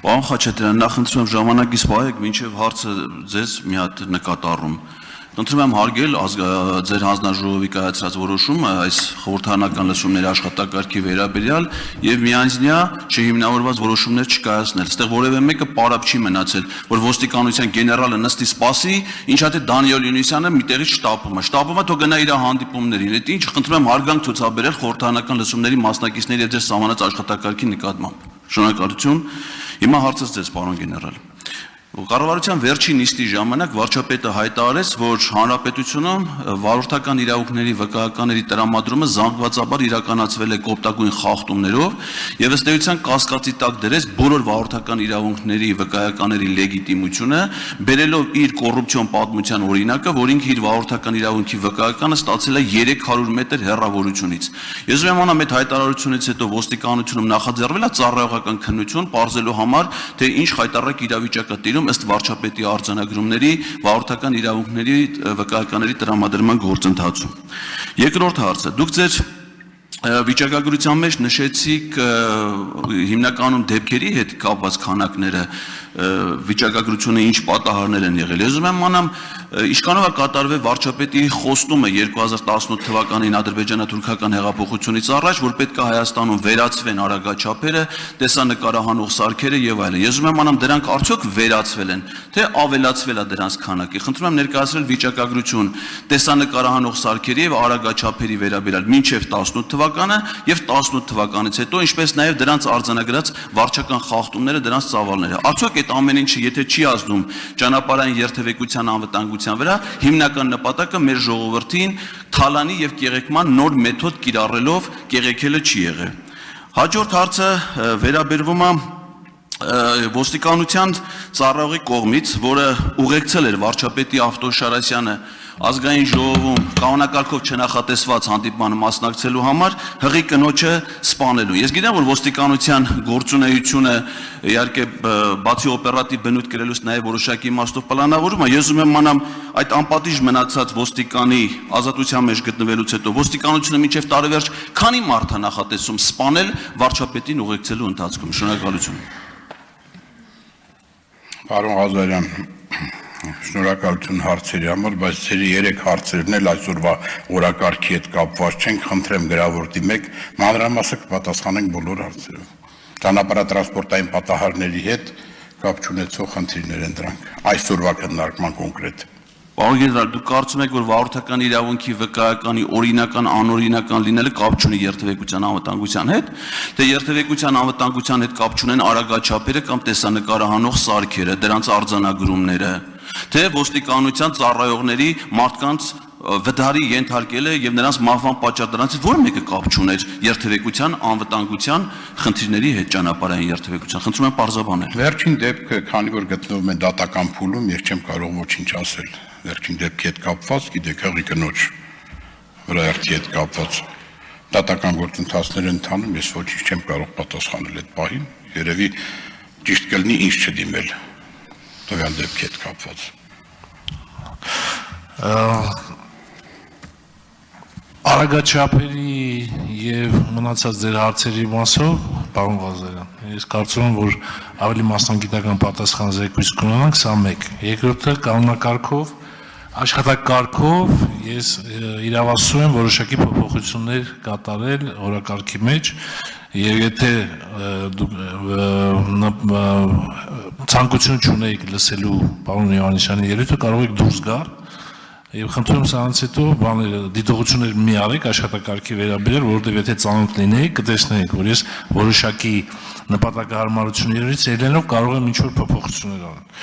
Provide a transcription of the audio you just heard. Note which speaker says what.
Speaker 1: Պարոն Խաչատրյան, նախ խնդրում եմ ժամանակից պահեք, մինչև հարցը ձեզ մի հատ նկատառում։ Խնդրում եմ հարգել ձեր հանձնաժողովի կայացրած որոշումը այս խորհրդարանական լսումների աշխատակարգի վերաբերյալ եւ միանձնյա չհիմնավորված որոշումներ չկայացնել։ Այստեղ որևէ մեկը պարապ չի մնացել, որ ոստիկանության գեներալը նստի սպասի, ինչա թե Դանիել Յունիսյանը մի տեղից շտապում է, թող գնա իր հանդիպումներին։ Այդ ինչ խնդրում եմ հարգանք ցուցաբերել խորհրդարանական լսումների մասնակիցների եւ ձեր սահմանած աշխատակարգի նկատմամբ։ Շնորհակալություն։ Հիմա հարցս ձեզ, պարոն գեներալ։ Կառավարության վերջին նիստի ժամանակ վարչապետը հայտարարեց, որ հանրապետությունում վարորդական իրավունքների վկայականների տրամադրումը զանգվածաբար իրականացվել է կոպտագույն խախտումներով եւ ըստ էության կասկածի տակ դրեց բոլոր վարորդական իրավունքների վկայականների լեգիտիմությունը, բերելով իր կոռուպցիոն պատմության օրինակը, որ ինքը իր վարորդական իրավունքի վկայականը ստացել է 300 մետր հեռավորությունից։ Ես ուրեմն անամ այդ հայտարարությունից հետո ոստիկանությունում նախաձեռնվել է ծառայողական քննություն, պարզելու համար, թե ինչ խայտառակ իրավիճակ է տիրում ըստ վարչապետի արձանագրումների վարորդական իրավունքների վկայականների տրամադրման գործընթացում։ Երկրորդ հարցը, դուք ձեր վիճակագրության մեջ նշեցիք հիմնականում դեպքերի հետ կապված քանակները, վիճակագրությունը ինչ պատահարներ են եղել։ Ես ուզում եմ իմանամ, ինչքանով է կատարվել վարչապետի խոստումը 2018 թվականին ադրբեջանա-թուրքական հեղափոխությունից առաջ, որ պետք է Հայաստանում վերացվեն արագաչափերը, տեսանկարահանող սարքերը եւ այլն։ Ես ուզում եմ իմանամ, դրանք արդյոք վերացվել են, թե ավելացվել է դրանց քանակը։ Խնդրում եմ ներկայացնել վիճակագրություն տեսանկարահանող սարքերի եւ արագաչափերի վերաբերյալ մինչեւ 18 թվականը եւ 18 թվականից հետո, ինչպես նաեւ դրանց արձանագրած վարչական խախտումները, դրանց ծավալները։ Արդյոք այդ ամեն ինչը եթե չի ազդում ճանապարհային երթևեկության անվտանգության վրա, հիմնական նպատակը մեր ժողովրդին թալանի եւ կեղեքման նոր մեթոդ կիրառելով կեղեքելը չի եղել։ Հաջորդ հարցը վերաբերվում է ոստիկանության ծառայողի կողմից, որը ուղեկցել էր վարչապետի Ավտոշարասյանը ազգային ժողովում կանոնակարգով չնախատեսված հանդիպմանը մասնակցելու համար հղի կնոջը սպանելու։ Ես գիտեմ, որ ոստիկանության գործունեությունը իհարկե բացի օպերատիվ բնույթ կրելուց նաև որոշակի իմաստով պլանավորում է։ Ես ուզում եմ իմանամ, այդ անպատիժ մնացած ոստիկանի ազատության մեջ գտնվելուց հետո ոստիկանությունը մինչև տարեվերջ քանի մարդ է նախատեսում սպանել վարչապետին ուղեկցելու ընթացքում։ Շնորհակալություն։
Speaker 2: Պարոն Ղազարյան, շնորհակալություն հարցերի համար, բայց ձերի 3 հարցերն էլ այսօրվա օրակարգի հետ կապված չեն, խնդրեմ գրավորտի մեկ մանրամասը կպատասխանենք բոլոր հարցերով։ Ճանապարհատրանսպորտային պատահարների հետ կապ չունեցող խնդիրներ են դրանք։ Այսօրվա քննարկման կոնկրետ։
Speaker 1: Պարոն գեներալ, դուք կարծում եք, որ վարորդական իրավունքի վկայականի օրինական, անօրինական լինելը կապ չունի երթևեկության անվտանգության հետ, թե երթևեկության անվտանգության հետ կապ չունեն արագաչափերը կամ տեսանկարահանող սարքերը, դրանց արձանագրումները, թե ոստիկանության ծառայողների մարդկանց վդարի ենթարկելը եւ նրանց մահվան պատճառ դրանից որ մեկը կապ չուներ երթևեկության անվտանգության խնդիրների հետ ճանապարհային երթևեկության։ Խնդրում եմ պարզաբանել։
Speaker 2: Վերջին դեպքը, քանի որ գտնվում է դատական փուլում, ես չեմ կարող ոչինչ ասել։ Վերջին դեպքի հետ կապված, գիտեք, հղի կնոջ վրայերթի հետ կապված դատական գործընթացներ են ընթանում, ես ոչինչ չեմ կարող պատասխանել այդ պահին։ Երևի ճիշտ կլինի ինչ չդիմել տվյալ դեպքի հետ կապված։
Speaker 3: Արագաչափերի եւ մնացած ձեր հարցերի մասով, պարոն Ղազարյան, ես կարծում եմ, որ ավելի մասնագիտական պատասխան զեկույց կունենանք, սա մեկ։ Երկրորդը կանոնակարգով, աշխատակարգով ես իրավասու եմ որոշակի փոփոխություններ կատարել օրակարգի մեջ եւ եթե ցանկություն չունեիք լսելու պարոն Յովհաննիսյանի ելույթը, կարող եք դուրս գալ եւ խնդրում սրանից հետո դիտողություններ մի արեք աշխատակարգի վերաբերյալ, որովհետեւ եթե ծանոթ լինեիք, կտեսնեիք, որ ես որոշակի նպատակահարմարություններից ելնելով կարող եմ ինչ-որ փոփոխություններ անել։